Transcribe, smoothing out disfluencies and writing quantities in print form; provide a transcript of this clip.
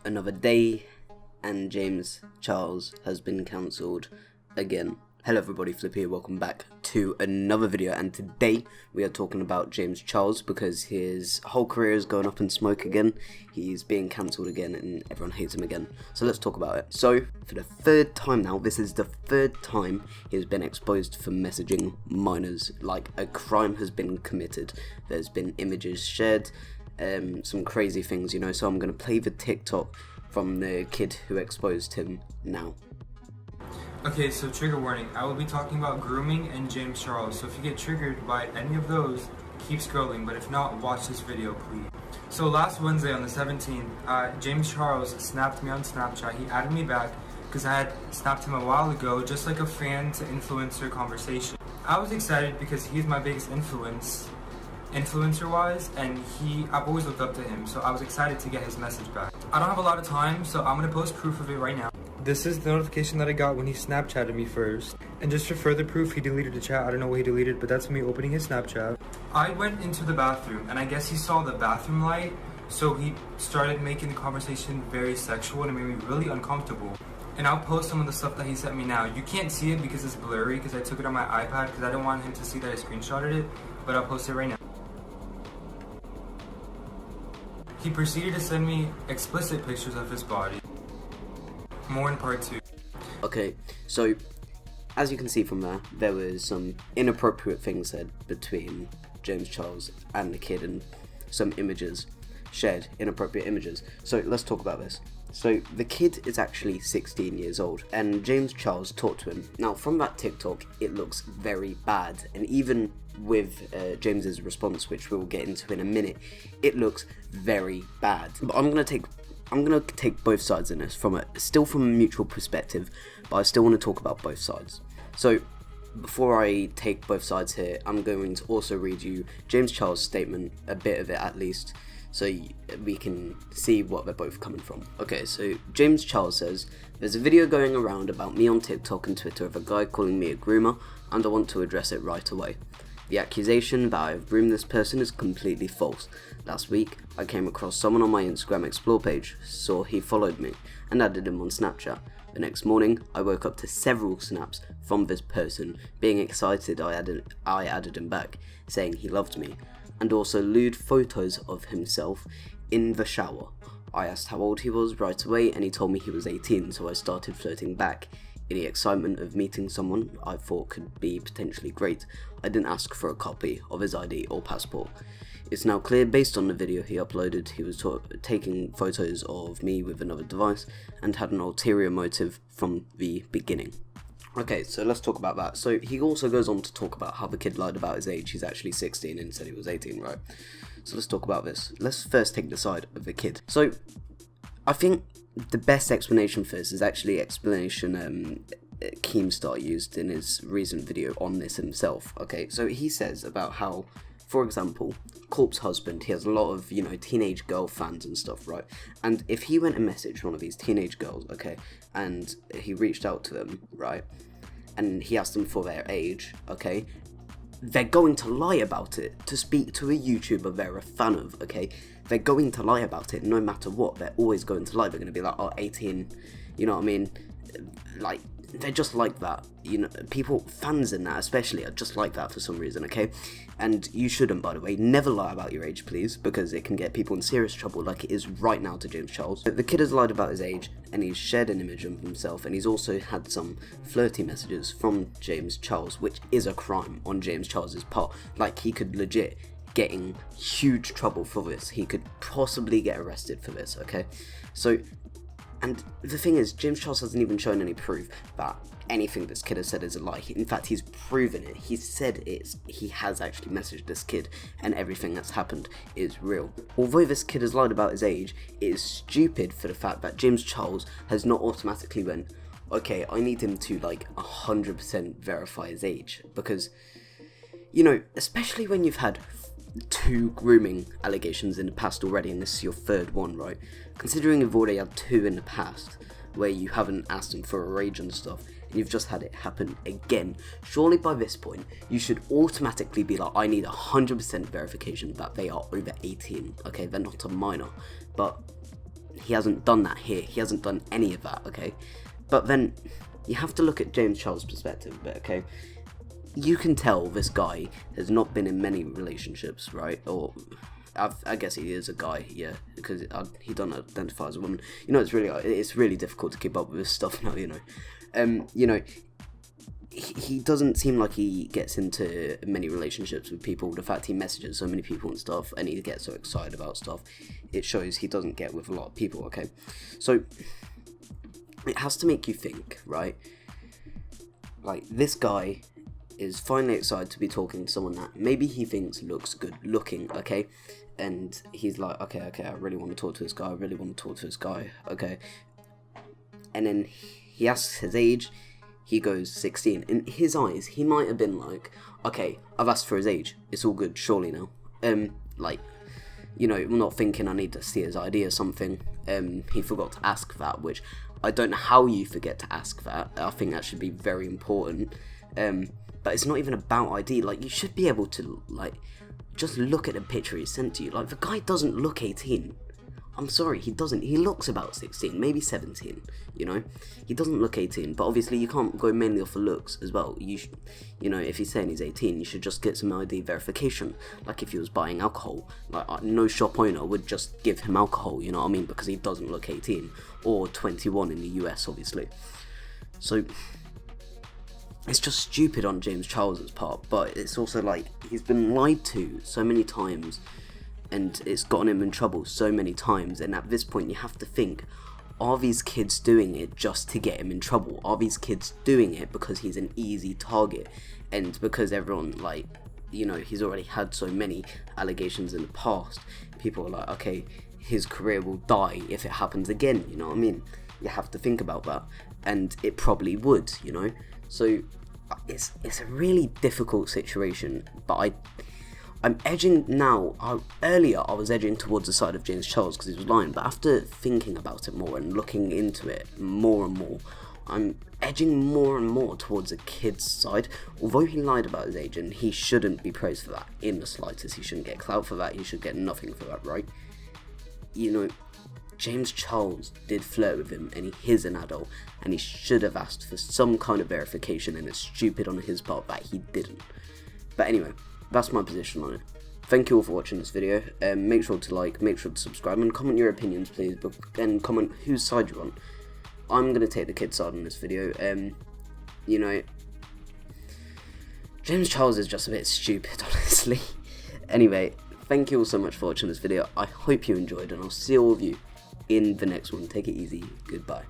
another day, and James Charles has been cancelled again. Hello everybody, Flip here, welcome back to another video, and today we are talking about James Charles because his whole career is going up in smoke again. He's being cancelled again and everyone hates him again. So let's talk about it. So, for the third time now, this is the third time he's been exposed for messaging minors. Like, a crime has been committed. There's been images shared, some crazy things, you know, so I'm going to play the TikTok from the kid who exposed him now. Okay, so trigger warning. I will be talking about grooming and James Charles. So if you get triggered by any of those, keep scrolling. But if not, watch this video, please. So last Wednesday on the 17th, James Charles snapped me on Snapchat. He added me back because I had snapped him a while ago, just like a fan to influencer conversation. I was excited because he's my biggest influencer-wise, and I've always looked up to him. So I was excited to get his message back. I don't have a lot of time, so I'm gonna post proof of it right now. This is the notification that I got when he Snapchatted me first. And just for further proof, he deleted the chat. I don't know what he deleted, but that's me opening his Snapchat. I went into the bathroom, and I guess he saw the bathroom light, so he started making the conversation very sexual, and it made me really uncomfortable. And I'll post some of the stuff that he sent me now. You can't see it because it's blurry, because I took it on my iPad, because I don't want him to see that I screenshotted it, but I'll post it right now. He proceeded to send me explicit pictures of his body. More in part 2. Okay, so as you can see from there was some inappropriate things said between James Charles and the kid, and some images shared, inappropriate images. So let's talk about this. So the kid is actually 16 years old, and James Charles talked to him. Now from that TikTok, it looks very bad, and even with James's response, which we'll get into in a minute, it looks very bad. But I'm gonna take both sides in this, still from a mutual perspective, but I still want to talk about both sides. So before I take both sides here, I'm going to also read you James Charles' statement, a bit of it at least, so we can see what they're both coming from. Okay, so James Charles says, "There's a video going around about me on TikTok and Twitter of a guy calling me a groomer, and I want to address it right away. The accusation that I have groomed this person is completely false. Last week, I came across someone on my Instagram Explore page, saw he followed me, and added him on Snapchat. The next morning, I woke up to several snaps from this person. Being excited, I added him back, saying he loved me, and also lewd photos of himself in the shower. I asked how old he was right away, and he told me he was 18, so I started flirting back. In the excitement of meeting someone I thought could be potentially great, I didn't ask for a copy of his ID or passport. It's now clear, based on the video he uploaded, he was taking photos of me with another device and had an ulterior motive from the beginning." Okay, so let's talk about that. So he also goes on to talk about how the kid lied about his age. He's actually 16 and said he was 18, right? So let's talk about this. Let's first take the side of the kid. So I think the best explanation for this is actually explanation Keemstar used in his recent video on this himself. Okay, so he says about how, for example, Corp's husband, he has a lot of, you know, teenage girl fans and stuff, right? And if he went and messaged one of these teenage girls, okay, and he reached out to them, right, and he asked them for their age, okay, they're going to lie about it to speak to a YouTuber they're a fan of, okay? They're going to lie about it no matter what. They're always going to lie. They're going to be like, oh, 18, you know what I mean? Like, they're just like that, you know, fans in that especially are just like that for some reason, okay? And you shouldn't, by the way, never lie about your age, please, because it can get people in serious trouble like it is right now to James Charles. The kid has lied about his age, and he's shared an image of himself, and he's also had some flirty messages from James Charles, which is a crime on James Charles's part. Like, he could legit get in huge trouble for this. He could possibly get arrested for this, okay? So, and the thing is, James Charles hasn't even shown any proof that anything this kid has said is a lie. In fact, he's proven it. He said he has actually messaged this kid, and everything that's happened is real. Although this kid has lied about his age, it is stupid for the fact that James Charles has not automatically went, okay, I need him to like 100% verify his age, because, you know, especially when you've had 2 grooming allegations in the past already, and this is your 3rd one, right? Considering you've already had 2 in the past where you haven't asked him for a age and stuff, and you've just had it happen again, surely by this point you should automatically be like, I need 100% verification that they are over 18, okay? They're not a minor. But he hasn't done that here. He hasn't done any of that, okay? But then you have to look at James Charles' perspective a bit, okay? You can tell this guy has not been in many relationships, right? Or I guess he is a guy, yeah, because he doesn't identify as a woman. You know, it's really difficult to keep up with this stuff now, you know. You know, he doesn't seem like he gets into many relationships with people. The fact he messages so many people and stuff, and he gets so excited about stuff, it shows he doesn't get with a lot of people, okay? So it has to make you think, right? Like, this guy is finally excited to be talking to someone that maybe he thinks looks good looking, okay? And he's like, okay, I really want to talk to this guy, okay? And then he asks his age. He goes 16. In his eyes, he might have been like, okay, I've asked for his age. It's all good, surely now. Like, you know, I'm not thinking I need to see his ID or something. He forgot to ask that, which I don't know how you forget to ask that. I think that should be very important. But it's not even about ID. Like, you should be able to, like, just look at the picture he sent to you. Like, the guy doesn't look 18. I'm sorry, he doesn't. He looks about 16, maybe 17, you know? He doesn't look 18, but obviously you can't go mainly off the looks as well. You know, if he's saying he's 18, you should just get some ID verification. Like, if he was buying alcohol, like, no shop owner would just give him alcohol, you know what I mean? Because he doesn't look 18, or 21 in the US, obviously. So it's just stupid on James Charles's part, but it's also like, he's been lied to so many times, and it's gotten him in trouble so many times, and at this point you have to think, are these kids doing it just to get him in trouble? Are these kids doing it because he's an easy target, and because everyone, like, you know, he's already had so many allegations in the past, people are like, okay, his career will die if it happens again, you know what I mean? You have to think about that, and it probably would, you know? So it's a really difficult situation, but I'm edging now. Earlier I was edging towards the side of James Charles because he was lying, but after thinking about it more and looking into it more and more, I'm edging more and more towards the kid's side. Although he lied about his age, and he shouldn't be praised for that in the slightest, he shouldn't get clout for that, he should get nothing for that, right? You know, James Charles did flirt with him, and he is an adult, and he should have asked for some kind of verification, and it's stupid on his part that he didn't. But anyway, that's my position on it. Thank you all for watching this video. Make sure to like, make sure to subscribe, and comment your opinions, please, and comment whose side you're on. I'm going to take the kid's side on this video. You know, James Charles is just a bit stupid, honestly. Anyway, thank you all so much for watching this video. I hope you enjoyed, and I'll see all of you in the next one. Take it easy. Goodbye.